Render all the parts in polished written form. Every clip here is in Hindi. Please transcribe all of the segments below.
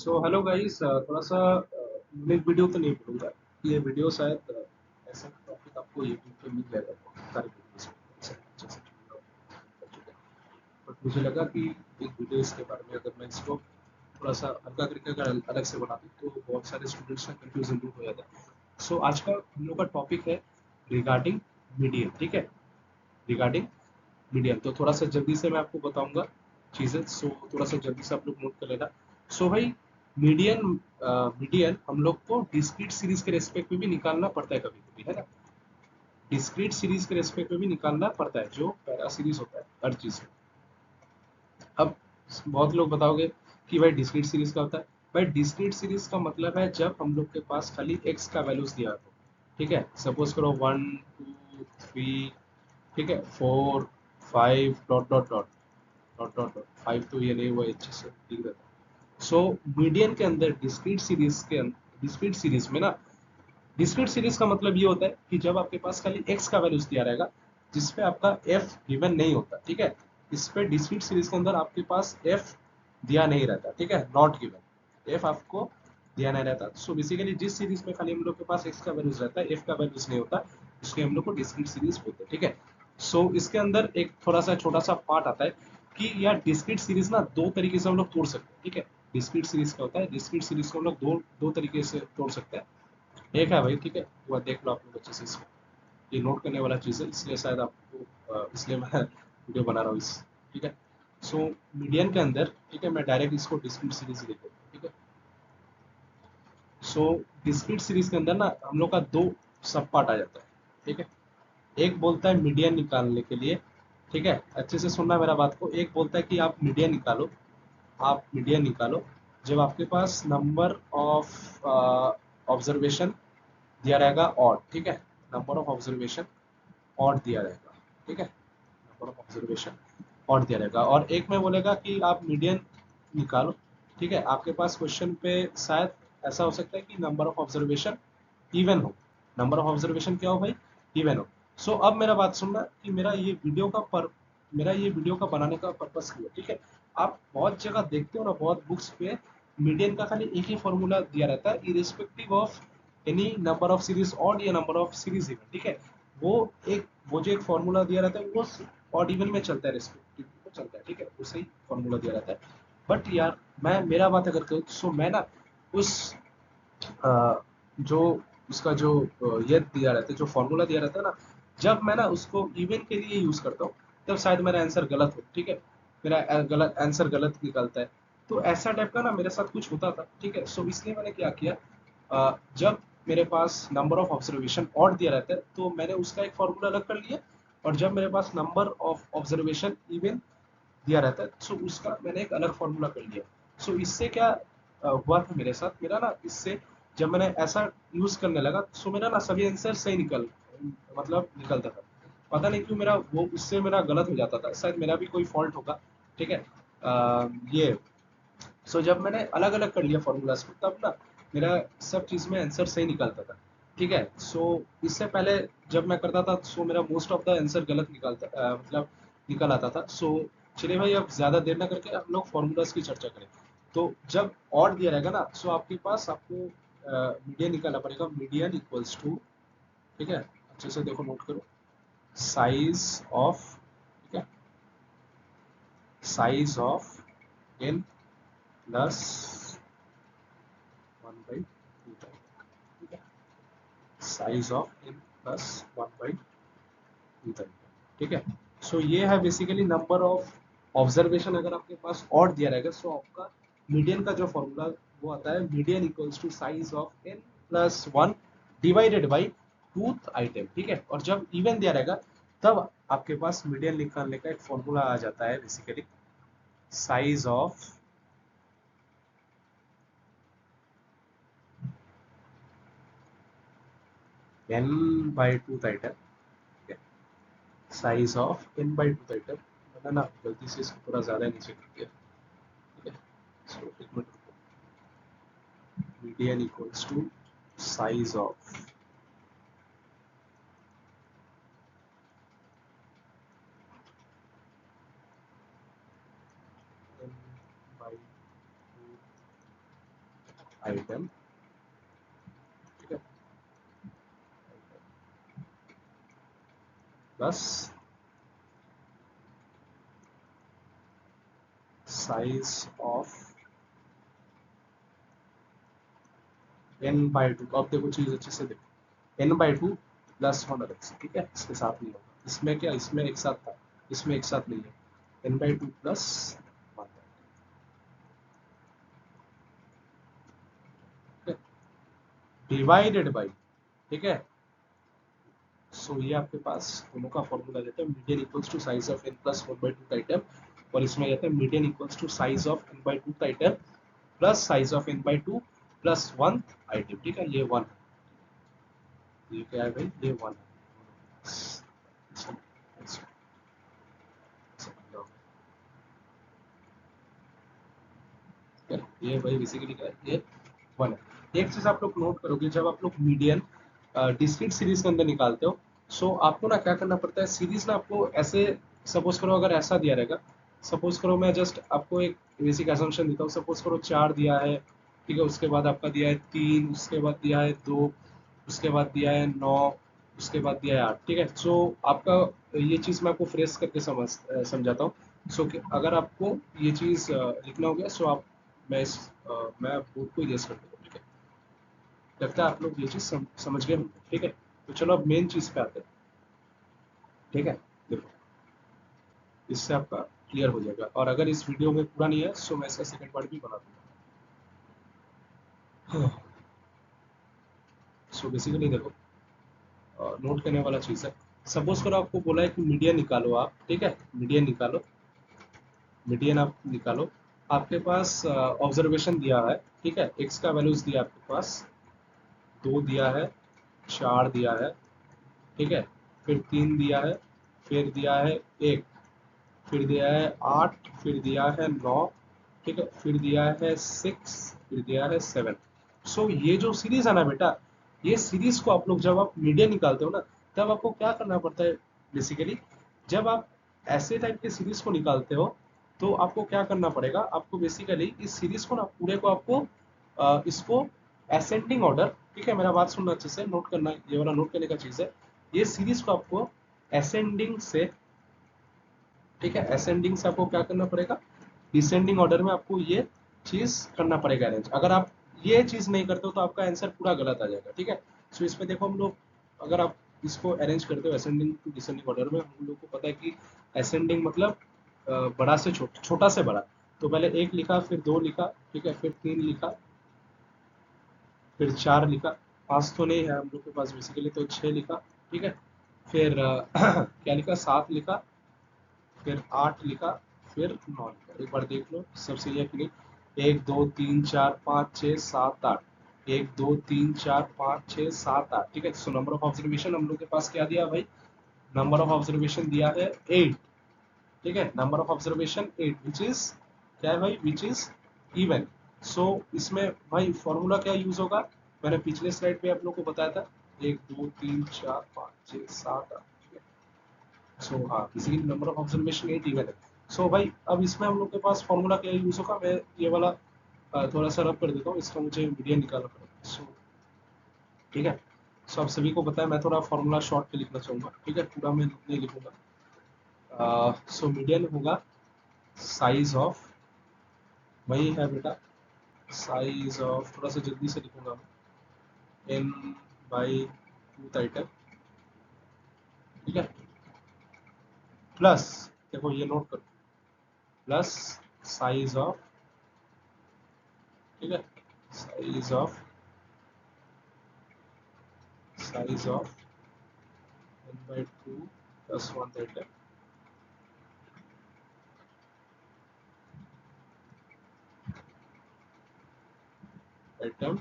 सो हेलो गाइस, थोड़ा सा यूनिक वीडियो तो नहीं बोलूँगा। ये वीडियो शायद ऐसा टॉपिक आपको यूट्यूब पे मिल जाएगा बहुत सारे वीडियोस में, ऐसे अच्छे से कर चुके हैं। बट मुझे लगा कि एक वीडियो इसके बारे में अगर मैं इसको थोड़ा सा हल्का करके अगर अलग से बना दूँ तो बहुत सारे स्टूडेंट्स का कन्फ्यूजन दूर हो जाता है। सो आज का हम लोग का टॉपिक है रिगार्डिंग मीडियम, ठीक है। रिगार्डिंग मीडियम तो थोड़ा सा जल्दी से मैं आपको बताऊंगा चीज़ें। सो थोड़ा सा जल्दी से आप लोग नोट कर लेना। सो भाई, मीडियन मीडियन हम लोग को डिस्क्रीट सीरीज के रेस्पेक्ट में भी निकालना पड़ता है कभी कभी, है ना। डिस्क्रीट सीरीज के रेस्पेक्ट में भी निकालना पड़ता है, जो पैरा सीरीज होता है हर चीज में। अब बहुत लोग बताओगे कि भाई डिस्क्रीट सीरीज का होता है। भाई डिस्क्रीट सीरीज का मतलब है जब हम लोग के पास खाली एक्स का वैल्यूज दिया हो, ठीक है। सपोज करो 1 2 3, ठीक है, 4 5 dot dot dot dot dot dot 5 तो ये नहीं हुआ, अच्छे से ठीक रहता है। सो मीडियन के अंदर डिस्क्रीट सीरीज में ना, डिस्क्रीट सीरीज का मतलब ये होता है कि जब आपके पास खाली एक्स का वैल्यूज दिया रहेगा जिसपे आपका एफ गिवन नहीं होता, ठीक है। इस पे डिस्क्रीट सीरीज के अंदर आपके पास एफ दिया नहीं रहता, ठीक है, नॉट गिवन, एफ आपको दिया नहीं रहता। सो बेसिकली जिस सीरीज में खाली हम लोग के पास एक्स का वैल्यूज रहता है, एफ का वैल्यूज नहीं होता, उसके हम लोग को डिस्क्रीट सीरीज बोलते हैं, ठीक है। सो इसके अंदर एक थोड़ा सा छोटा सा पार्ट आता है कि यार डिस्क्रीट सीरीज ना दो तरीके से हम लोग तोड़ सकते हैं, ठीक है। डिस्क्रीट सीरीज क्या होता है, डिस्क्रीट सीरीज को हम लोग दो दो तरीके से तोड़ सकते हैं। एक है भाई, ठीक है, वो देख लो आप लोग अच्छे से इसको। ये नोट करने वाला चीज़ है, इसलिए शायद आपको इसलिए मैं वीडियो बना रहा हूँ इस, ठीक है। सो मीडियन के अंदर, ठीक है, मैं डायरेक्ट इसको डिस्क्रीट सीरीज लिख देता हूँ, ठीक है। सो डिस्क्रीट सीरीज के अंदर ना हम लोग का दो सब पार्ट आ जाता है, ठीक है। एक बोलता है मीडियन निकालने के लिए, ठीक है, अच्छे से सुनना मेरा बात को। एक बोलता है कि आप मीडियन निकालो, आप मीडियन निकालो जब आपके पास नंबर ऑफ ऑब्जर्वेशन दिया रहेगा ऑड, ठीक है। नंबर ऑफ ऑब्जर्वेशन ऑड दिया रहेगा, ठीक है। नंबर ऑफ ऑब्जर्वेशन ऑड दिया रहेगा, और एक में बोलेगा कि आप मीडियन निकालो, ठीक है। आपके पास क्वेश्चन पे शायद ऐसा हो सकता है कि नंबर ऑफ ऑब्जर्वेशन इवन हो। नंबर ऑफ ऑब्जर्वेशन क्या हो भाई, इवन हो। सो अब मेरा बात सुनना कि मेरा ये वीडियो का बनाने का पर्पस क्या है, ठीक है। आप बहुत जगह देखते हो ना, बहुत बुक्स पे मीडियन का खाली एक ही फॉर्मूला दिया रहता है irrespective of any number of series odd या नंबर ऑफ सीरीज इवन, ठीक है। वो वो जो एक फॉर्मूला दिया रहता है वो ऑड इवन में चलता है, रेस्पेक्टिव में चलता है, ठीक है, उसे ही फॉर्मूला दिया रहता है। बट यार मैं मेरा बात अगर करूँ, सो मैं ना उस जो उसका जो ये दिया रहता है, जो फॉर्मूला दिया रहता है ना, जब मैं ना उसको इवन के लिए यूज करता हूँ तब शायद मेरा आंसर गलत हो, ठीक है। मेरा गलत आंसर गलत निकलता है। तो ऐसा टाइप का ना मेरे साथ कुछ होता था, ठीक है। सो इसलिए मैंने क्या किया, जब मेरे पास नंबर ऑफ ऑब्जर्वेशन ऑड दिया रहता है तो मैंने उसका एक फॉर्मूला अलग कर लिया, और जब मेरे पास नंबर ऑफ ऑब्जर्वेशन इवन दिया रहता है सो उसका मैंने एक अलग फॉर्मूला कर लिया। सो इससे क्या हुआ था मेरे साथ, मेरा ना इससे जब मैंने ऐसा यूज करने लगा सो मेरा ना सभी आंसर सही मतलब निकलता था। पता नहीं क्यों मेरा वो उससे मेरा गलत हो जाता था, शायद मेरा भी कोई फॉल्ट होगा, ठीक है। ये सो जब मैंने अलग अलग कर लिया फॉर्मूलाज को तब ना मेरा सब चीज में आंसर सही निकलता था, ठीक है। सो इससे पहले जब मैं करता था सो मेरा मोस्ट ऑफ द आंसर गलत मतलब निकल आता था। सो चलिए भाई, अब ज्यादा देर ना करके हम लोग फॉर्मूलाज की चर्चा करें। तो जब ऑड दिया रहेगा ना सो आपके पास आपको मीडियन निकालना पड़ेगा। मीडियन इक्वल्स टू, ठीक है, अच्छे से देखो नोट करो, साइज ऑफ, ठीक है, साइज ऑफ एन प्लस 1/2, ठीक है, साइज ऑफ एन प्लस 1/2, ठीक है। सो ये है बेसिकली नंबर ऑफ ऑब्जर्वेशन। अगर आपके पास और दिया रहेगा सो आपका मीडियन का जो फॉर्मूला वो आता है, median equals to size of n plus 1 divided by twoth item, ठीक है। और जब इवन दिया रहेगा तब आपके पास मीडियन निकालने का एक फॉर्मूला आ जाता है, basically size of n by twoth item, size of n by twoth item. मैंने ना गलती से इसको थोड़ा ज्यादा नीचे कर दिया, ठीक है। सो एक minute, median equals to size of n by 2 item, ठीक है, plus size of n by to. अब देखो चीज अच्छे से देखो, n बाई टू प्लस 1 ठीक है, इसके साथ नहीं होगा, इसमें क्या, इसमें एक साथ था, इसमें एक साथ नहीं है, n by two plus 1 divided by, ठीक है। सो ये आपके पास दोनों का फॉर्मूला देता है, median equals to size of n plus 1/2 item, और इसमें कहते हैं median equals to size of n by two item plus size of n by two plus 1 item, ठीक है। ये 1 है, ये क्या है भाई, ये 1 है, ये भाई बेसिकली क्या है, ये 1 है। एक चीज आप लोग नोट करोगे, जब आप लोग मीडियन डिस्क्रीट सीरीज के अंदर निकालते हो, सो आपको ना क्या करना पड़ता है, सीरीज ना आपको ऐसे, सपोज करो अगर ऐसा दिया रहेगा, सपोज करो मैं जस्ट आपको एक बेसिक असम्पशन देता हूँ, सपोज करो 4 दिया है, ठीक है, उसके बाद आपका दिया है 3, उसके बाद दिया है 2, उसके बाद दिया है 9, उसके बाद दिया है 8, ठीक है। सो आपका ये चीज़ मैं आपको फ्रेश करके समझाता हूँ। सो कि अगर आपको ये चीज़ लिखना हो गया, सो आप, मैं बोर्ड को इरेज कर दूँगा, ठीक है। लगता है आप लोग ये चीज़ समझ गए होंगे, ठीक है। तो चलो अब मेन चीज़ पे आते हैं, ठीक है। देखो, इससे आपका क्लियर हो जाएगा, और अगर इस वीडियो में पूरा नहीं है, सो मैं इसका सेकंड पार्ट भी बना दूंगा। सो बेसिकली देखो, नोट करने वाला चीज़ है, सपोज करो आपको बोला है कि मीडियन निकालो आप, ठीक है, मीडियन निकालो, मीडियन आप निकालो। आपके पास ऑब्जर्वेशन दिया है, ठीक है, एक्स का वैल्यूज दिया आपके पास, 2 दिया है, 4 दिया है, ठीक है, फिर 3 दिया है, फिर दिया है 1, फिर दिया है 8, फिर दिया है 9, ठीक है, फिर दिया है 6, फिर दिया है 7। सो ये जो सीरीज है ना बेटा, ये सीरीज को आप लोग जब आप मीडियन निकालते हो ना, तब आपको क्या करना पड़ता है बेसिकली, जब आप ऐसे टाइप के सीरीज को निकालते हो, तो आपको क्या करना पड़ेगा, आपको बेसिकली इस सीरीज को ना पूरे को आपको इसको असेंडिंग ऑर्डर, ठीक है, मेरा बात सुनना अच्छे से, नोट करना, ये वाला नोट करने का चीज है, ये सीरीज को आपको असेंडिंग से, ठीक है, असेंडिंग से आपको क्या करना पड़ेगा, डिसेंडिंग ऑर्डर में आपको ये चीज करना पड़ेगा अरेंज। अगर आप ये चीज नहीं करते हो तो आपका आंसर पूरा गलत आ जाएगा, ठीक है। सो इसमें देखो हम लोग, अगर आप इसको अरेंज करते हो असेंडिंग टू डिसेंडिंग ऑर्डर में, हम लोग को पता है कि असेंडिंग मतलब बड़ा से छोटा, छोटा से बड़ा। तो पहले 1 लिखा, फिर 2 लिखा, ठीक है, फिर 3 लिखा, फिर 4 लिखा, 5 तो नहीं है हम लोग के पास बेसिकली, तो 6 लिखा, ठीक है, फिर क्या लिखा, 7 लिखा, फिर 8 लिखा, फिर 9 लिखा। एक बार देख लो सब सही है कि नहीं। 1 2 3 4 5 6 7 8, 1 2 3 4 5 6 7 8, ठीक है। सो नंबर ऑफ ऑब्जर्वेशन हम लोग के पास क्या दिया भाई, नंबर ऑफ ऑब्जर्वेशन दिया है 8, ठीक है, number of observation 8 which is क्या है भाई, विच इज इवन। सो इसमें भाई फॉर्मूला क्या यूज होगा, मैंने पिछले स्लाइड पे आप लोग को बताया था, 1 2 3 4 5 6 7 8, ठीक है। सो हाँ, किसी नंबर ऑफ ऑब्जर्वेशन 8 इवन है। सो भाई अब इसमें हम लोग के पास फॉर्मूला क्या यूज होगा, मैं ये वाला थोड़ा सा रब कर देता हूँ, इसका मुझे मीडियन निकालना पड़ेगा। सो ठीक है, सो आप सभी को पता है, मैं थोड़ा फॉर्मूला शॉर्ट पे लिखना चाहूंगा, ठीक है, पूरा मैं नहीं लिखूंगा। सो मीडियन होगा साइज ऑफ, वही है बेटा, साइज ऑफ, थोड़ा सा जल्दी से लिखूंगा मैं, एन बाई टू आइटम, ठीक है, प्लस, देखो ये नोट करो, प्लस साइज ऑफ, ठीक है, size of, size of n by 2 plus 1 item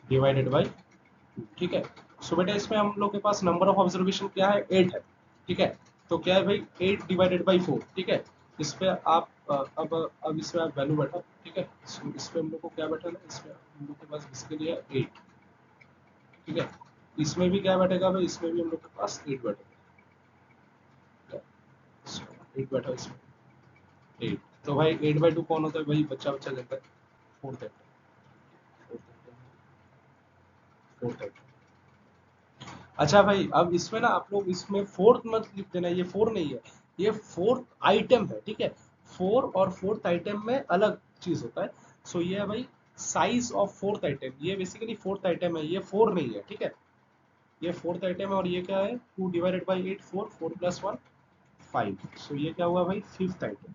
divided by 2, ठीक है। सो बेटा इसमें हम लोग के पास नंबर ऑफ ऑब्जर्वेशन क्या है, 8 है, ठीक है। तो क्या है भाई, 8 डिवाइडेड बाई 4, ठीक है। इस पे आप अब इसमें आप वैल्यू बैठा, ठीक है। सो इस पे हम लोग को क्या बैठा है, इसमें हम लोग के पास बेसिकली है 8, ठीक है। इसमें भी क्या बैठेगा भाई, इसमें भी हम लोग के पास 8 बैठेगा, 8 बैठा इसमें 8। तो भाई 8 बाई 2 कौन होता है भाई, बच्चा बच्चा देता है 4 देता है, फोर्थ आइटम। अच्छा भाई, अब इसमें ना आप लोग इसमें फोर्थ मत लिख देना, ये फोर नहीं है, ये फोर्थ आइटम है, ठीक है। फोर और फोर्थ आइटम में अलग चीज होता है। सो ये है भाई साइज ऑफ फोर्थ आइटम, ये बेसिकली फोर्थ आइटम है, ये फोर नहीं है, ठीक है। ये फोर्थ आइटम है और ये क्या है, 2 डिवाइडेड बाई 8, 4, 4 + 1 5। सो ये क्या हुआ भाई, फिफ्थ आइटम।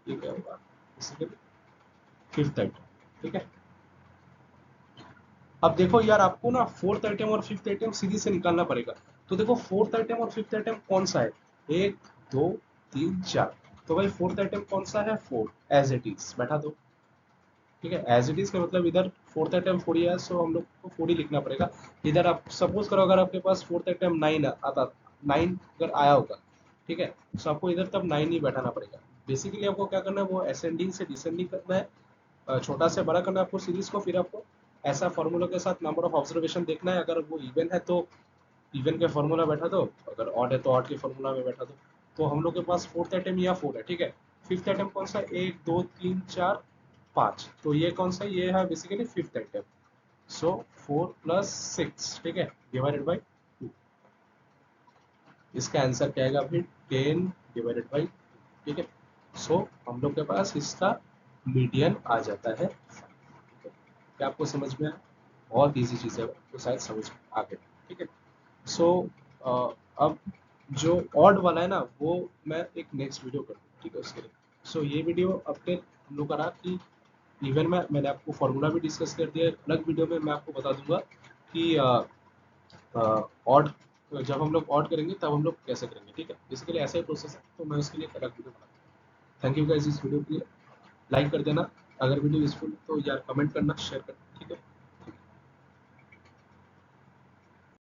ये क्या हुआ, बेसिकली फिफ्थ आइटम, ठीक है। अब देखो यार, आपको ना फोर्थ आइटम और फिफ्थ आइटम सीरीज से निकालना पड़ेगा। तो देखो फोर्थ आइटम और फिफ्थ आइटम कौन सा है, 1 2 3 4। तो भाई फोर्थ आइटम कौन सा है, फोर, एज इट इज बैठा दो, ठीक है। एज इट इज का मतलब इधर फोर्थ आइटम 4 है, सो हम लोग को 4 ही लिखना पड़ेगा। इधर आप सपोज करो अगर आपके पास फोर्थ आइटम 9 आता, 9 अगर आया होगा, ठीक है, तो आपको इधर तब 9 ही बैठाना पड़ेगा। बेसिकली आपको क्या करना है, वो असेंडिंग से डिसेंडिंग करना है, छोटा से बड़ा करना है आपको सीरीज को। फिर आपको ऐसा फॉर्मूला के साथ नंबर ऑफ ऑब्जर्वेशन देखना है, अगर वो इवन है तो इवन के फॉर्मूला बैठा दो, अगर ऑड है तो ऑड के फॉर्मूला में बैठा दो। तो हम लोग के पास फोर्थ आइटम या 4 है, ठीक है। फिफ्थ आइटम कौन सा, 1 2 3 4 5, तो ये कौन सा, ये है बेसिकली फिफ्थ आइटम। सो 4 + 6, ठीक है, डिवाइडेड बाई 2। इसका आंसर क्या आएगा फिर, 10/2, ठीक है। सो हम लोग के पास इसका मीडियन आ जाता है। क्या आपको समझ में आया, बहुत इजी चीज़ है, तो शायद समझ में आ गया, ठीक है। सो अब जो ऑड वाला है ना, वो मैं एक नेक्स्ट वीडियो कर दूँ, ठीक है, उसके लिए। सो ये वीडियो अपडेट हम लोग का रहा कि इवन में मैंने आपको फॉर्मूला भी डिस्कस कर दिया है। अलग वीडियो में मैं आपको बता दूंगा कि ऑड, जब हम लोग ऑड करेंगे तब हम लोग कैसे करेंगे, ठीक है। बेसिकली ऐसा ही प्रोसेस है, तो मैं उसके लिए अलग वीडियो बनाऊंगा। थैंक यू गाइस इस वीडियो के लिए। लाइक कर देना अगर वीडियो यूजफुल तो, यार कमेंट करना, शेयर करना।